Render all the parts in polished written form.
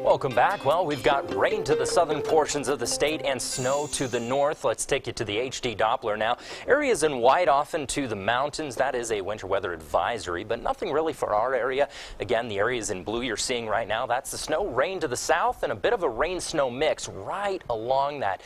Welcome back. Well, we've got rain to the southern portions of the state and snow to the north. Let's take you to the HD Doppler now. Areas in white often to the mountains. That is a winter weather advisory, but nothing really for our area. Again, the areas in blue you're seeing right now, that's the snow. Rain to the south and a bit of a rain-snow mix right along that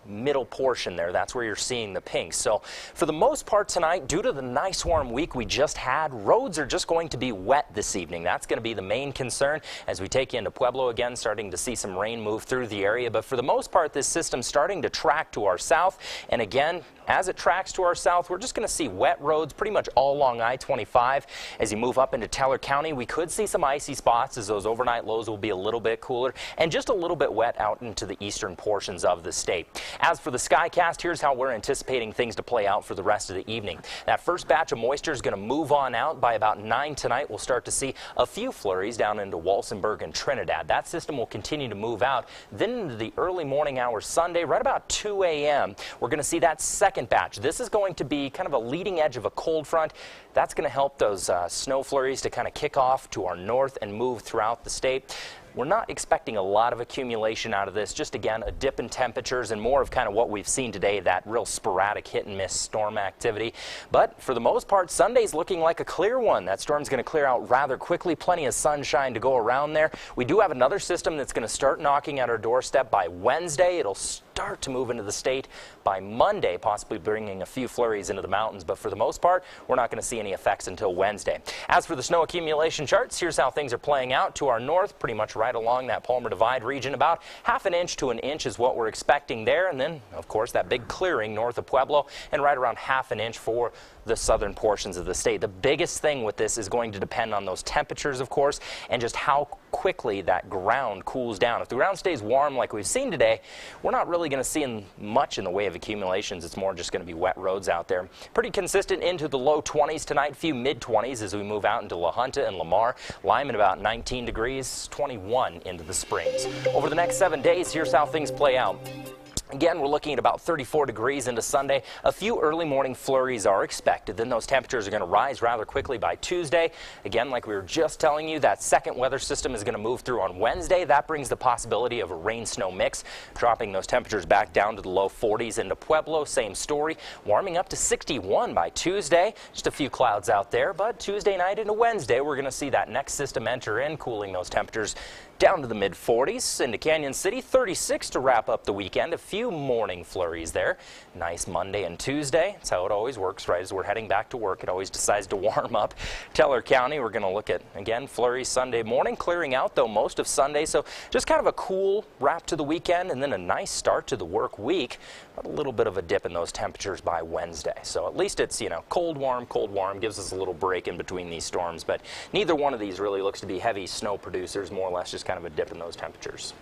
middle portion there. That's where you're seeing the pink. So for the most part tonight, due to the nice warm week we just had, roads are just going to be wet this evening. That's going to be the main concern as we take you into Pueblo again, starting to see some rain move through the area. But for the most part, this system's starting to track to our south. And again, as it tracks to our south, we're just going to see wet roads pretty much all along I-25. As you move up into Teller County, we could see some icy spots as those overnight lows will be a little bit cooler and just a little bit wet out into the eastern portions of the state. As for the skycast, here's how we're anticipating things to play out for the rest of the evening. That first batch of moisture is going to move on out. By about 9 tonight, we'll start to see a few flurries down into Walsenburg and Trinidad. That system will continue to move out. Then into the early morning hours Sunday, right about 2 a.m., we're going to see that second batch. This is going to be kind of a leading edge of a cold front. That's going to help those snow flurries to kind of kick off to our north and move throughout the state. We're not expecting a lot of accumulation out of this, just again a dip in temperatures and more of kind of what we've seen today, that real sporadic hit and miss storm activity. But for the most part, Sunday's looking like a clear one. That storm's going to clear out rather quickly, plenty of sunshine to go around there. We do have another system that's going to start knocking at our doorstep by Wednesday. It'll start to move into the state by Monday, possibly bringing a few flurries into the mountains. But for the most part, we're not going to see any effects until Wednesday. As for the snow accumulation charts, here's how things are playing out. To our north, pretty much right along that Palmer Divide region, about ½ an inch to an inch is what we're expecting there. And then, of course, that big clearing north of Pueblo and right around ½ an inch for the southern portions of the state. The biggest thing with this is going to depend on those temperatures, of course, and just how quickly that ground cools down. If the ground stays warm like we've seen today, we're not really going to see much in the way of accumulations. It's more just going to be wet roads out there. Pretty consistent into the low 20s tonight, few mid-20s as we move out into La Junta and Lamar. Lyman about 19 degrees, 21 into the Springs. Over the next 7 days, here's how things play out. Again, we're looking at about 34 degrees into Sunday. A few early morning flurries are expected. Then those temperatures are going to rise rather quickly by Tuesday. Again, like we were just telling you, that second weather system is going to move through on Wednesday. That brings the possibility of a rain-snow mix, dropping those temperatures back down to the low 40s into Pueblo. Same story, warming up to 61 by Tuesday. Just a few clouds out there, but Tuesday night into Wednesday, we're going to see that next system enter in, cooling those temperatures down to the mid-40s. Into Canyon City, 36 to wrap up the weekend. A few morning flurries there. Nice Monday and Tuesday. That's how it always works, right? As we're heading back to work, it always decides to warm up. Teller County, we're going to look at, again, flurries Sunday morning, clearing out, though, most of Sunday. So just kind of a cool wrap to the weekend and then a nice start to the work week. But a little bit of a dip in those temperatures by Wednesday. So at least it's, you know, cold, warm, gives us a little break in between these storms. But neither one of these really looks to be heavy snow producers, more or less just kind of a dip in those temperatures.